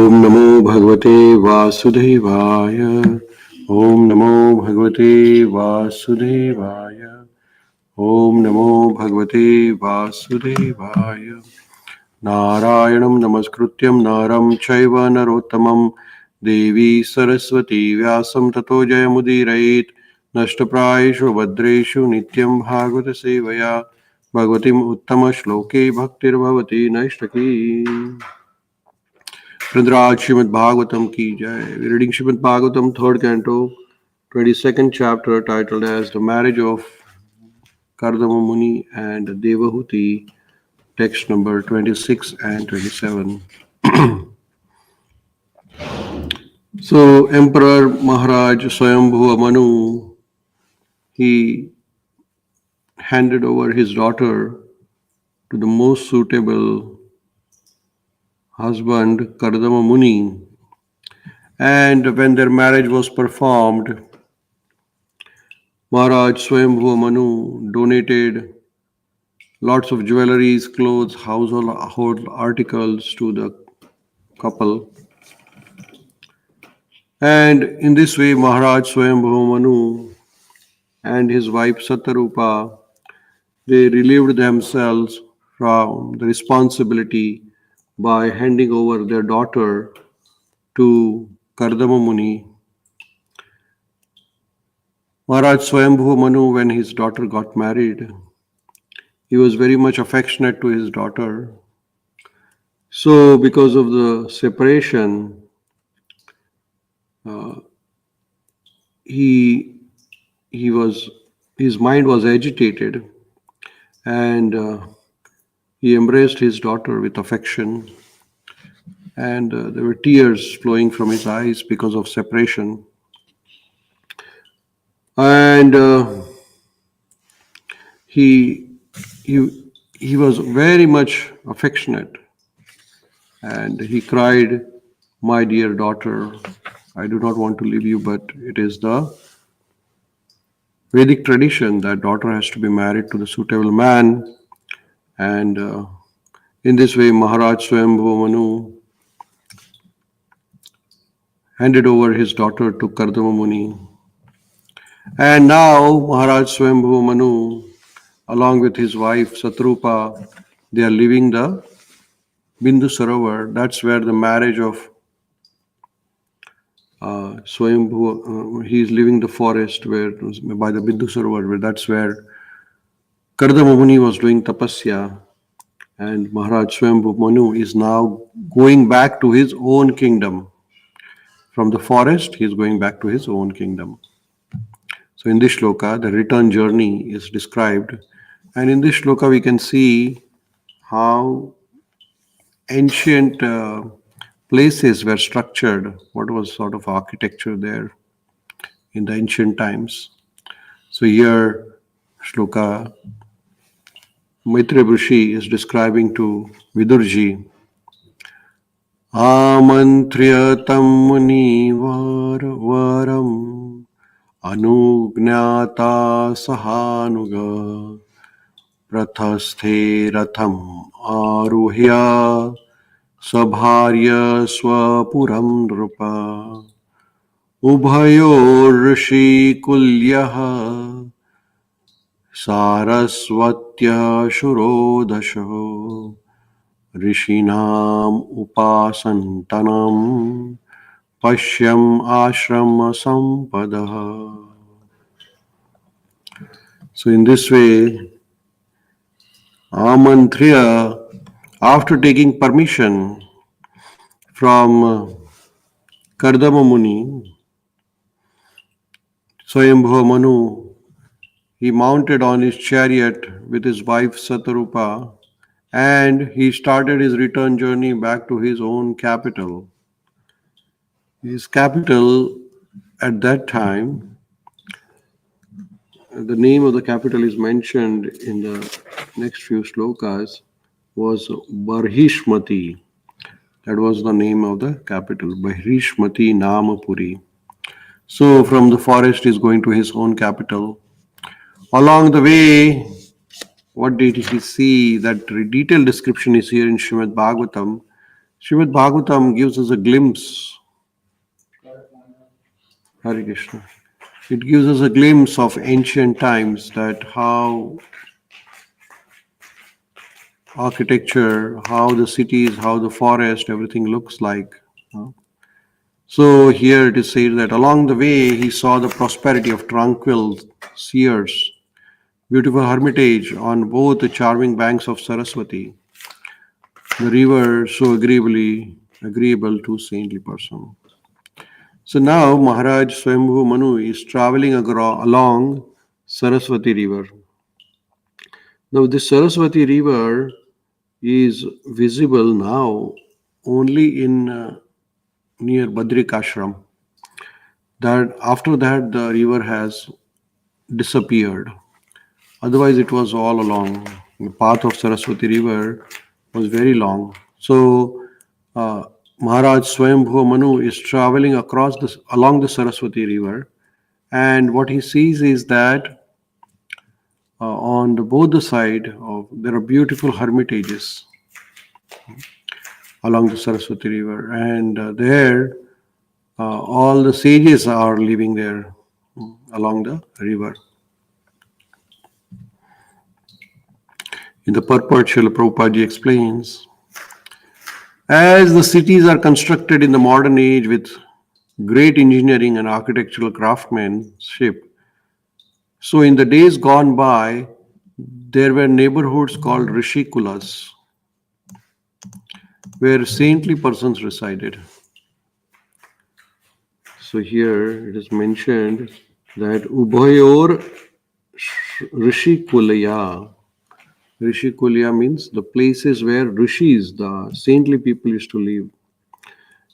Om Namo Bhagavate Vasudevaya. Om Namo Bhagavate Vasudevaya. Om Namo Bhagavate Vasudevaya. Narayanam Namaskrutyam Naram Chaiva Narottamam Devi Saraswati Vyasam Tato Jayamudirait Nashtaprayeshu Bhadreshu Nityam Bhagavata Sevaya Bhagavatim Uttama Shloke Bhaktir Bhavati Naishtaki. Prandraj Śrīmad-Bhāgavatam ki jai. We're reading Śrīmad-Bhāgavatam, 3rd canto, 22nd chapter, titled as The Marriage of Kardama Muni and Devahūti, text number 26 and 27. So, Emperor Maharaj Swayambhuva Manu, he handed over his daughter to the most suitable husband, Kardama Muni. And when their marriage was performed, Maharaj Swayambhuva Manu donated lots of jewelries, clothes, household articles to the couple. And in this way, Maharaj Swayambhuva Manu and his wife Satarupa, they relieved themselves from the responsibility by handing over their daughter to Kardama Muni. Maharaj Swayambhuva Manu, when his daughter got married, he was very much affectionate to his daughter. So, because of the separation, his mind was agitated, and he embraced his daughter with affection, and there were tears flowing from his eyes because of separation. And he was very much affectionate, and he cried, "My dear daughter, I do not want to leave you, but it is the Vedic tradition that daughter has to be married to the suitable man." And in this way, Maharaj Swayambhuva Manu handed over his daughter to Kardama Muni. And now Maharaj Swayambhuva Manu, along with his wife Satrupa, they are leaving the Bindu Sarovar. That's where the marriage of Swayambhuva, he is leaving the forest where by the Bindu Sarovar. That's where Kardama Muni was doing tapasya, and Maharaj Swayambhuva Manu is now going back to his own kingdom. From the forest, he is going back to his own kingdom. So in this shloka, the return journey is described. And in this shloka, we can see how ancient places were structured, what was sort of architecture there in the ancient times. So here, shloka, Maitreya Rishi is describing to Vidurji, Amantriyatam muni varam Anugnata sahanuga Prathasthe ratham aruhya Sabharya swapuram nrupa Ubhayor rishi kulyaha Sarasvatya shurodasho Rishinam upasantanam Pashyam ashrama sampadaha. So in this way, Amantriya, after taking permission from Kardama Muni, Swayambhuva Manu, he mounted on his chariot with his wife Satarupa, and he started his return journey back to his own capital. His capital at that time, the name of the capital is mentioned in the next few shlokas, was Barhishmati. That was the name of the capital, Barhishmati Namapuri. So from the forest, he is going to his own capital. Along the way, what did he see? That detailed description is here in Śrīmad-Bhāgavatam. Śrīmad-Bhāgavatam gives us a glimpse. Hare Krishna. It gives us a glimpse of ancient times, that how architecture, how the cities, how the forest, everything looks like. So here it is said that along the way he saw the prosperity of tranquil seers, beautiful hermitage on both the charming banks of Saraswati, the river so agreeable to saintly person. So now Maharaj Swambhu Manu is traveling along Saraswati river. Now this Saraswati river is visible now only in near Badrik Ashram. That after that the river has disappeared. Otherwise it was all along. The path of Saraswati river was very long. So Maharaj Swambhu Manu is traveling along the Saraswati river, and what he sees is that on both the side there are beautiful hermitages along the Saraswati river, and there all the sages are living there along the river. In the purport, Srila Prabhupada explains, as the cities are constructed in the modern age with great engineering and architectural craftsmanship, so in the days gone by, there were neighborhoods called Rishikulas, where saintly persons resided. So here it is mentioned that Ubhayor Rishikulaya. Rishikulaya means the places where rishis, the saintly people, used to live.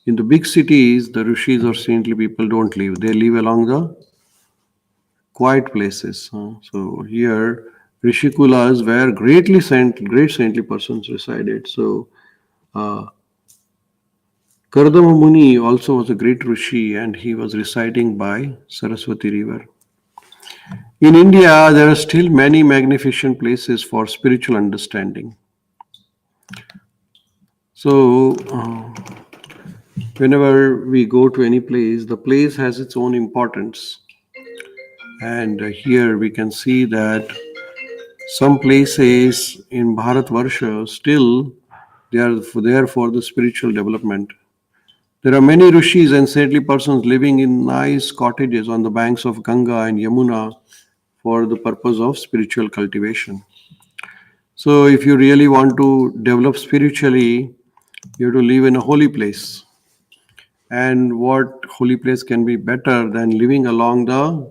In the big cities, the rishis or saintly people don't live. They live along the quiet places. So here, Rishikulas where great saintly persons resided. So Kardama Muni also was a great rishi, and he was residing by Saraswati river. In India, there are still many magnificent places for spiritual understanding. So, whenever we go to any place, the place has its own importance. And here we can see that some places in Bharatvarsha still they are there for the spiritual development. There are many rishis and saintly persons living in nice cottages on the banks of Ganga and Yamuna for the purpose of spiritual cultivation. So if you really want to develop spiritually, you have to live in a holy place. And what holy place can be better than living along the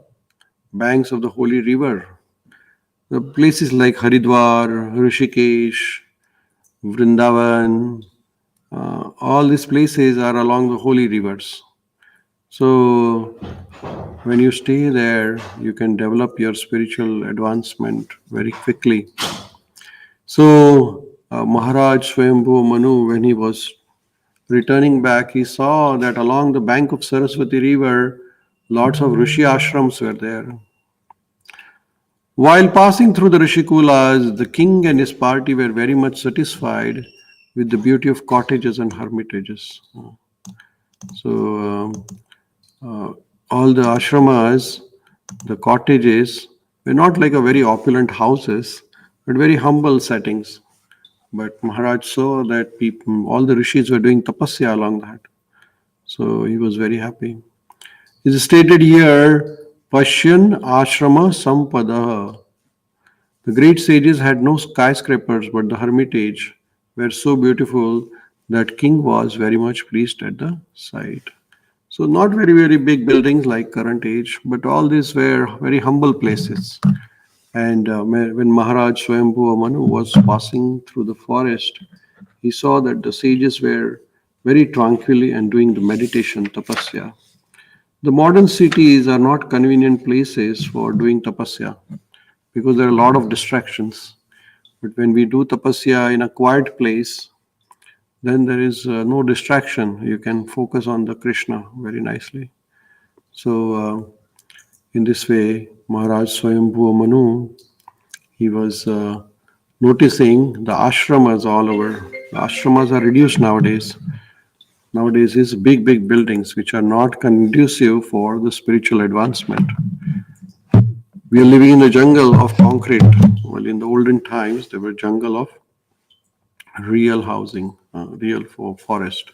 banks of the holy river? The places like Haridwar, Rishikesh, Vrindavan, all these places are along the holy rivers. So when you stay there, you can develop your spiritual advancement very quickly. So Maharaj Swambhu Manu, when he was returning back, he saw that along the bank of Saraswati river, lots of rishi ashrams were there. While passing through the Rishikulas, the king and his party were very much satisfied with the beauty of cottages and hermitages. So all the ashramas, the cottages, were not like a very opulent houses, but very humble settings. But Maharaj saw that all the rishis were doing tapasya along that. So he was very happy. It is stated here, Pashyan Ashrama Sampada. The great sages had no skyscrapers, but the hermitage were so beautiful that king was very much pleased at the sight. So not very, very big buildings like current age, but all these were very humble places. And when Maharaj Swambhu Manu was passing through the forest, he saw that the sages were very tranquilly and doing the meditation, tapasya. The modern cities are not convenient places for doing tapasya because there are a lot of distractions. But when we do tapasya in a quiet place, then there is no distraction. You can focus on the Krishna very nicely. So in this way, Maharaj Swambhu Manu, he was noticing the ashramas all over. The ashramas are reduced nowadays. Nowadays is big, big buildings which are not conducive for the spiritual advancement. We are living in a jungle of concrete. Well, in the olden times, there were jungle of real housing, real forest.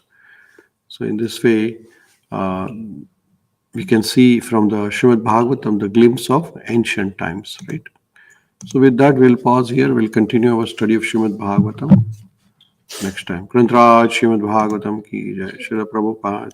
So in this way, we can see from the Śrīmad-Bhāgavatam the glimpse of ancient times, right? So with that, we'll pause here. We'll continue our study of Śrīmad-Bhāgavatam next time. Grantaraj Śrīmad-Bhāgavatam ki jai. Srila Prabhupada